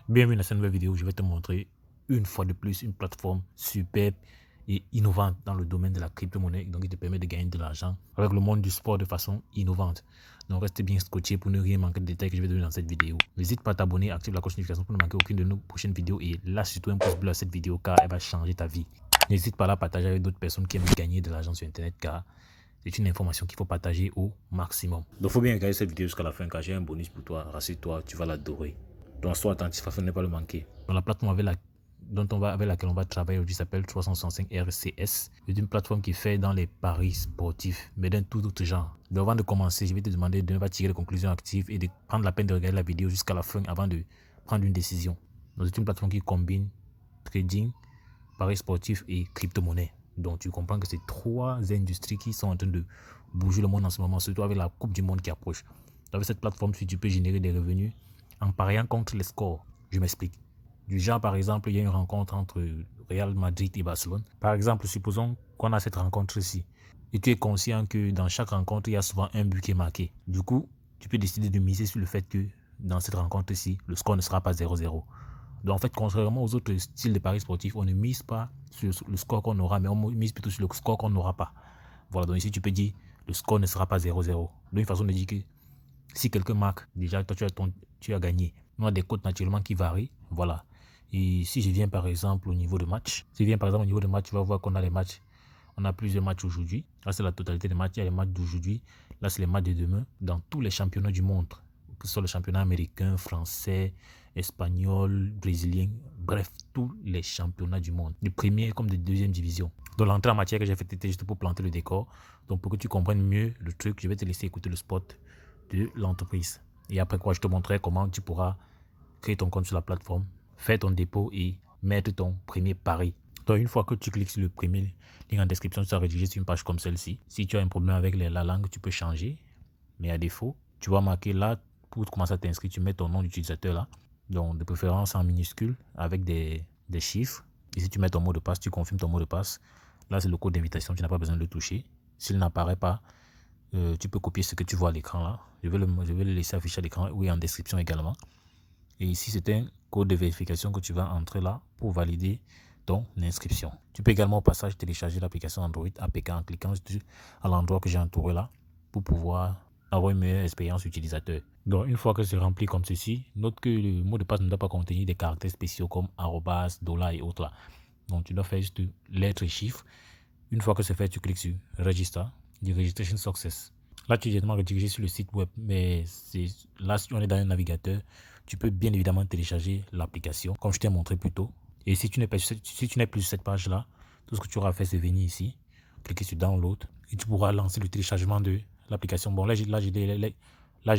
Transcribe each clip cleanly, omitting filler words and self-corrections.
Bienvenue dans cette nouvelle vidéo où je vais te montrer une fois de plus une plateforme superbe et innovante dans le domaine de la crypto-monnaie, donc qui te permet de gagner de l'argent avec le monde du sport de façon innovante. Donc reste bien scotché pour ne rien manquer de détails que je vais te donner dans cette vidéo. N'hésite pas à t'abonner, active la cloche de notification pour ne manquer aucune de nos prochaines vidéos et lâche surtout un pouce bleu à cette vidéo car elle va changer ta vie. N'hésite pas à la partager avec d'autres personnes qui aiment gagner de l'argent sur internet car c'est une information qu'il faut partager au maximum. Donc il faut bien regarder cette vidéo jusqu'à la fin car j'ai un bonus pour toi. Rassure-toi, tu vas l'adorer. Donc sois attentif afin de ne pas le manquer. Donc la plateforme avec laquelle on va travailler aujourd'hui s'appelle 365 RCS. C'est une plateforme qui fait dans les paris sportifs, mais d'un tout autre genre. Donc avant de commencer, je vais te demander de ne pas tirer de conclusions actives et de prendre la peine de regarder la vidéo jusqu'à la fin avant de prendre une décision. Donc c'est une plateforme qui combine trading, paris sportifs et crypto-monnaie. Donc tu comprends que c'est trois industries qui sont en train de bouger le monde en ce moment, surtout avec la Coupe du Monde qui approche. Avec cette plateforme, tu peux générer des revenus en pariant contre les scores. Je m'explique. Du genre, par exemple, il y a une rencontre entre Real Madrid et Barcelone. Par exemple, supposons qu'on a cette rencontre ici. Et tu es conscient que dans chaque rencontre, il y a souvent un but qui est marqué. Du coup, tu peux décider de miser sur le fait que dans cette rencontre-ci, le score ne sera pas 0-0. Donc, en fait, contrairement aux autres styles de paris sportifs, on ne mise pas sur le score qu'on aura, mais on mise plutôt sur le score qu'on n'aura pas. Voilà, donc ici, tu peux dire le score ne sera pas 0-0. Donc, une façon de dire que si quelqu'un marque, déjà, toi, tu as gagné. On a des cotes naturellement qui varient. Voilà. Et si je viens par exemple au niveau de match, tu vas voir qu'on a les matchs. On a plusieurs matchs aujourd'hui. Là, c'est la totalité des matchs. Il y a les matchs d'aujourd'hui. Là, c'est les matchs de demain. Dans tous les championnats du monde, que ce soit le championnat américain, français, espagnol, brésilien, bref, tous les championnats du monde, de première comme de deuxième division. Donc, l'entrée en matière que j'ai faite était juste pour planter le décor. Donc, pour que tu comprennes mieux le truc, je vais te laisser écouter le spot de l'entreprise. Et après quoi, je te montrerai comment tu pourras créer ton compte sur la plateforme, faire ton dépôt et mettre ton premier pari. Donc, une fois que tu cliques sur le premier lien en description, tu vas rédiger sur une page comme celle-ci. Si tu as un problème avec la langue, tu peux changer. Mais à défaut, tu vas marquer là, pour commencer à t'inscrire, tu mets ton nom d'utilisateur là. Donc, de préférence en minuscule avec des chiffres. Et si tu mets ton mot de passe, tu confirmes ton mot de passe. Là, c'est le code d'invitation, tu n'as pas besoin de le toucher. S'il n'apparaît pas, tu peux copier ce que tu vois à l'écran là. Je vais le laisser afficher à l'écran, oui, en description également. Et ici, c'est un code de vérification que tu vas entrer là pour valider ton inscription. Tu peux également au passage télécharger l'application Android APK en cliquant à l'endroit que j'ai entouré là pour pouvoir avoir une meilleure expérience utilisateur. Donc, une fois que c'est rempli comme ceci, note que le mot de passe ne doit pas contenir des caractères spéciaux comme arrobas, dollar et autres là. Donc, tu dois faire juste lettres et chiffres. Une fois que c'est fait, tu cliques sur Register, du Registration Success. Là, tu es directement redirigé sur le site web, mais là, si on est dans un navigateur, tu peux bien évidemment télécharger l'application, comme je t'ai montré plus tôt. Et si tu n'es plus sur cette page-là, tout ce que tu auras fait, c'est venir ici, cliquer sur Download, et tu pourras lancer le téléchargement de l'application. Bon, là, je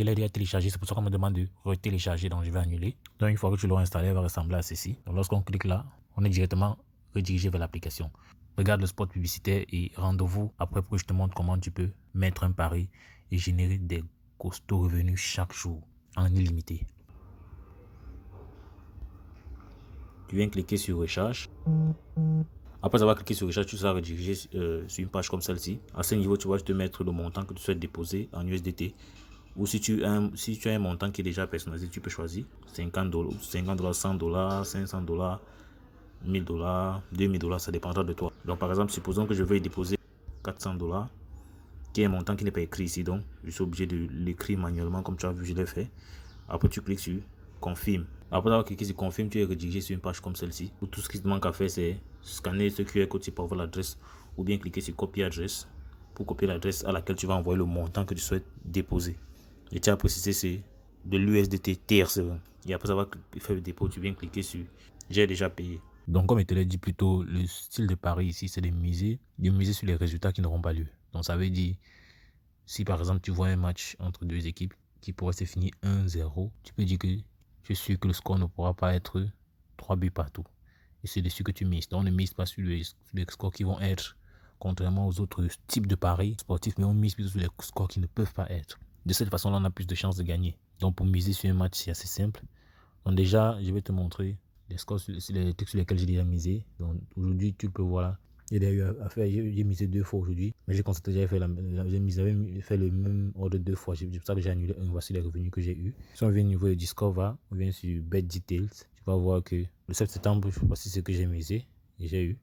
l'ai déjà téléchargé, c'est pour ça qu'on me demande de retélécharger, donc je vais annuler. Donc, une fois que tu l'auras installé, elle va ressembler à ceci. Donc, lorsqu'on clique là, on est directement redirigé vers l'application. Regarde le spot publicitaire et rendez-vous après pour que je te montre comment tu peux mettre un pari et générer des costauds revenus chaque jour en illimité. Tu viens cliquer sur recharge. Après avoir cliqué sur recharge, tu seras redirigé sur une page comme celle-ci. À ce niveau, tu vas te mettre le montant que tu souhaites déposer en USDT. Ou si tu as un montant qui est déjà personnalisé, tu peux choisir $50, $100, $500, $1000, $2000, ça dépendra de toi. Donc par exemple, supposons que je veuille déposer $400, qui est un montant qui n'est pas écrit ici, donc je suis obligé de l'écrire manuellement comme tu as vu, je l'ai fait. Après tu cliques sur confirme. Après avoir cliqué sur confirme, tu es redirigé sur une page comme celle-ci. Tout ce qui te manque à faire, c'est scanner ce QR code pour avoir l'adresse ou bien cliquer sur copier adresse pour copier l'adresse à laquelle tu vas envoyer le montant que tu souhaites déposer. Et tu as précisé c'est de l'USDT TRC20. Et après avoir fait le dépôt, tu viens cliquer sur j'ai déjà payé. Donc comme je te l'ai dit plus tôt, le style de pari ici, c'est de miser sur les résultats qui n'auront pas lieu. Donc ça veut dire, si par exemple tu vois un match entre deux équipes qui pourrait se finir 1-0, tu peux dire que je suis sûr que le score ne pourra pas être 3 buts partout. Et c'est dessus que tu mises. Donc on ne mise pas sur les scores qui vont être, contrairement aux autres types de paris sportifs, mais on mise plutôt sur les scores qui ne peuvent pas être. De cette façon-là, on a plus de chances de gagner. Donc pour miser sur un match, c'est assez simple. Donc déjà, je vais te montrer les scores, les trucs sur lesquels j'ai déjà misé. Donc aujourd'hui, tu peux voir là. J'ai misé 2 fois aujourd'hui, mais j'ai constaté que j'avais fait le même ordre 2 fois. C'est pour ça que j'ai annulé un. Voici les revenus que j'ai eu. Si on vient au niveau de Discover, on vient sur Bet Details. Tu vas voir que le 7 septembre, voici ce que j'ai misé et j'ai eu.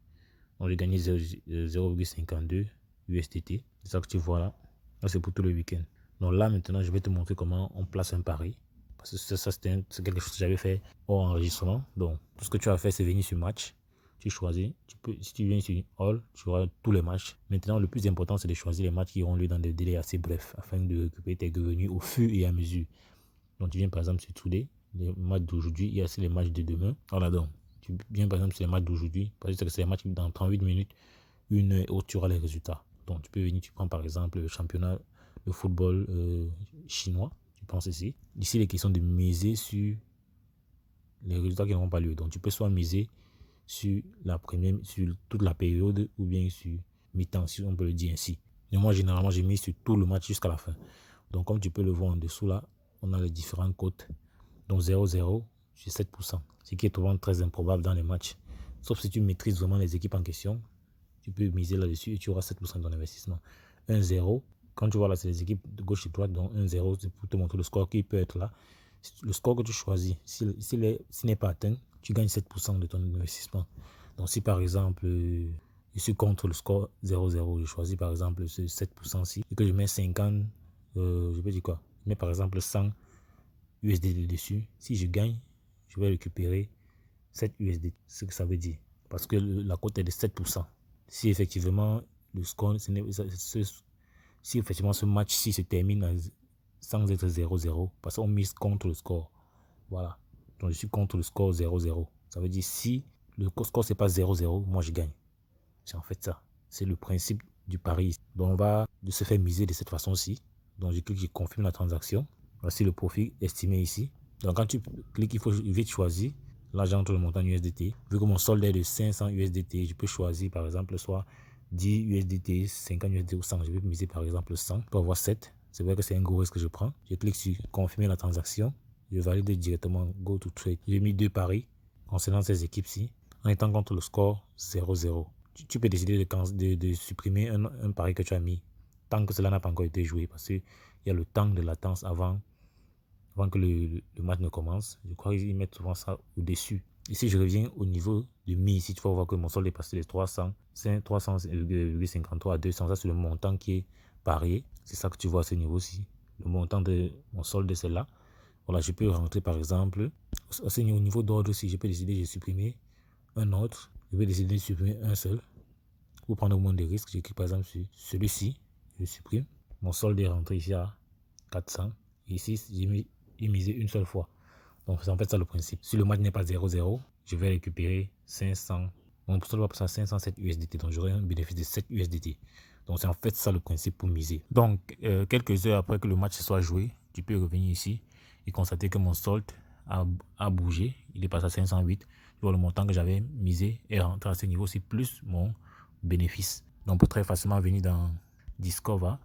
Donc j'ai gagné 0,52 USDT. C'est ça que tu vois là. Là, c'est pour tout le week-end. Donc là, maintenant, je vais te montrer comment on place un pari. Parce que ça, c'est quelque chose que j'avais fait hors enregistrement. Donc, tout ce que tu as fait, c'est venir sur match. Tu choisis. Si tu viens sur All, tu auras tous les matchs. Maintenant, le plus important, c'est de choisir les matchs qui auront lieu dans des délais assez brefs afin de récupérer tes revenus au fur et à mesure. Donc, tu viens par exemple sur Today, les matchs d'aujourd'hui, il y a aussi les matchs de demain. Voilà donc. Tu viens par exemple sur les matchs d'aujourd'hui, parce que c'est les matchs dans 38 minutes, une heure, où tu auras les résultats. Donc, tu peux venir, tu prends par exemple le championnat de football chinois. Tu penses ici. Ici, les questions de miser sur les résultats qui n'auront pas lieu. Donc, tu peux soit miser sur la première, sur toute la période ou bien sur mi-temps, si on peut le dire ainsi. Et moi, généralement, j'ai mis sur tout le match jusqu'à la fin. Donc, comme tu peux le voir en dessous là, on a les différentes cotes. Donc, 0-0 sur 7%. Ce qui est souvent très improbable dans les matchs. Sauf si tu maîtrises vraiment les équipes en question. Tu peux miser là-dessus et tu auras 7% de ton investissement. 1-0. Quand tu vois là, c'est les équipes de gauche et droite. Donc, 1-0, c'est pour te montrer le score qui peut être là. Le score que tu choisis, s'il n'est pas atteint, tu gagnes 7% de ton investissement. Donc, si par exemple, je suis contre le score 0-0, je choisis par exemple ce 7%-ci et que je mets 50, je peux dire quoi? Je mets par exemple 100 USD dessus. Si je gagne, je vais récupérer 7 USD. C'est ce que ça veut dire. Parce que la cote est de 7%. Si effectivement le score, si effectivement ce match-ci se termine sans être 0-0, parce qu'on mise contre le score. Voilà. Donc je suis contre le score 0-0. Ça veut dire si le score c'est pas 0-0, moi je gagne. C'est en fait ça. C'est le principe du pari. Donc on va se faire miser de cette façon-ci. Donc je clique, je confirme la transaction. Voici le profit estimé ici. Donc quand tu cliques, il faut vite choisir. Là j'entre le montant USDT. Vu que mon solde est de 500 USDT, je peux choisir par exemple soit 10 USDT, 50 USDT ou 100. Je vais miser par exemple 100 pour avoir 7. C'est vrai que c'est un gros risque que je prends. Je clique sur confirmer la transaction. Je valide directement Go to Trade. J'ai mis 2 paris concernant ces équipes-ci en étant contre le score 0-0. Tu peux décider de supprimer un pari que tu as mis tant que cela n'a pas encore été joué parce qu'il y a le temps de latence avant que le match ne commence. Je crois qu'ils mettent souvent ça au-dessus. Ici, je reviens au niveau de mise. Ici, tu vas voir que mon solde est passé de 300,53 à 200. Ça, c'est le montant qui est parié. C'est ça que tu vois à ce niveau-ci. Le montant de mon solde, c'est là. Voilà, je peux rentrer par exemple. Au niveau d'ordre, si je peux décider de supprimer un autre, je peux décider de supprimer un seul. Pour prendre moins de risques, j'écris par exemple sur celui-ci. Je supprime. Mon solde est rentré ici à 400. Ici, j'ai misé une seule fois. Donc, c'est en fait ça le principe. Si le match n'est pas 0-0, je vais récupérer 500. Mon solde va passer à 507 USDT. Donc, j'aurai un bénéfice de 7 USDT. Donc, c'est en fait ça le principe pour miser. Donc, quelques heures après que le match soit joué, tu peux revenir ici et constater que mon solde a bougé. Il est passé à 508. Tu vois, le montant que j'avais misé est rentré à ce niveau-ci, plus mon bénéfice. Donc, on peut très facilement venir dans Discover.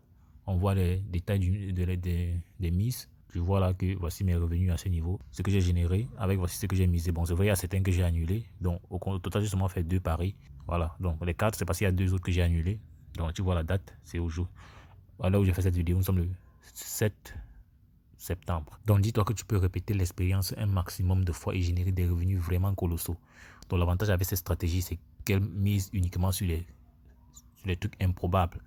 On voit les détails des mises. Je vois là que voici mes revenus à ce niveau. Ce que j'ai généré avec voici ce que j'ai misé. Bon, c'est vrai, il y a certains que j'ai annulés. Donc, au total, j'ai seulement fait 2 paris. Voilà. Donc, les 4, c'est parce qu'il y a 2 autres que j'ai annulés. Donc, tu vois la date, c'est au jour. Voilà où j'ai fait cette vidéo. Nous sommes le 7 septembre. Donc, dis-toi que tu peux répéter l'expérience un maximum de fois et générer des revenus vraiment colossaux. Donc, l'avantage avec cette stratégie, c'est qu'elle mise uniquement sur les trucs improbables.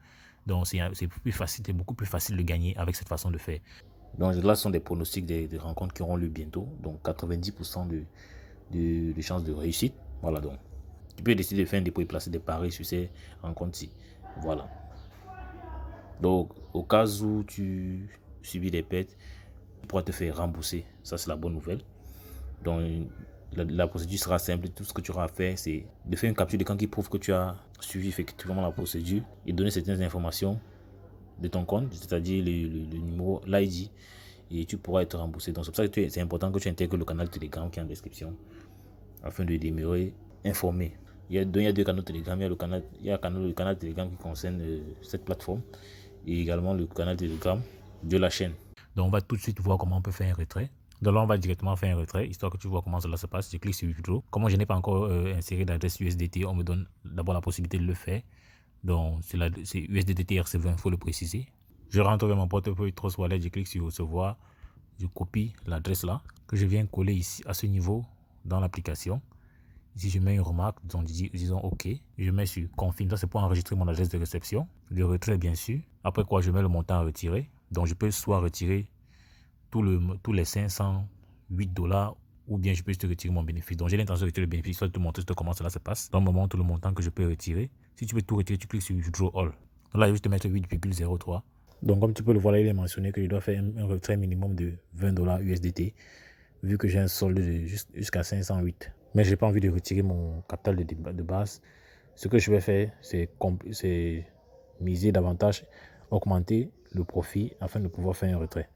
Donc, c'est plus facile, c'est beaucoup plus facile de gagner avec cette façon de faire. Donc, là, ce sont des pronostics des rencontres qui auront lieu bientôt. Donc, 90% de chances de réussite. Voilà, donc. Tu peux décider de faire un dépôt et placer des paris sur ces rencontres-ci. Voilà. Donc, au cas où tu subis des pertes, tu pourras te faire rembourser. Ça, c'est la bonne nouvelle. Donc, la procédure sera simple. Tout ce que tu auras à faire, c'est de faire une capture d'écran qui prouve que tu as suivi effectivement la procédure et donner certaines informations de ton compte, c'est-à-dire le numéro, l'ID, et tu pourras être remboursé. Donc, c'est pour ça que c'est important que tu intègres le canal Telegram qui est en description afin de demeurer informé. Il y a 2 canaux Telegram. Il y a le canal Telegram qui concerne cette plateforme et également le canal Telegram de la chaîne. Donc, on va tout de suite voir comment on peut faire un retrait. Donc là, on va directement faire un retrait, histoire que tu vois comment cela se passe. Je clique sur Withdraw. Comme je n'ai pas encore inséré d'adresse USDT, on me donne d'abord la possibilité de le faire. Donc, c'est USDT RC20, il faut le préciser. Je rentre vers mon portefeuille Trust Wallet, je clique sur Recevoir. Je copie l'adresse là, que je viens coller ici à ce niveau dans l'application. Ici, je mets une remarque, disons OK. Je mets sur confirme. Ça, c'est pour enregistrer mon adresse de réception. Le retrait, bien sûr. Après quoi, je mets le montant à retirer. Donc, je peux soit retirer tous les $508 ou bien je peux juste retirer mon bénéfice. Donc, j'ai l'intention de retirer le bénéfice. Soit te montrer comment cela se passe. Dans le moment, tout le montant que je peux retirer. Si tu veux tout retirer, tu cliques sur Draw All. Donc là, je vais juste mettre 8,03. Donc, comme tu peux le voir, là, il est mentionné que je dois faire un retrait minimum de $20 USDT, vu que j'ai un solde jusqu'à 508. Mais je n'ai pas envie de retirer mon capital de base. Ce que je vais faire, c'est miser davantage, augmenter le profit afin de pouvoir faire un retrait.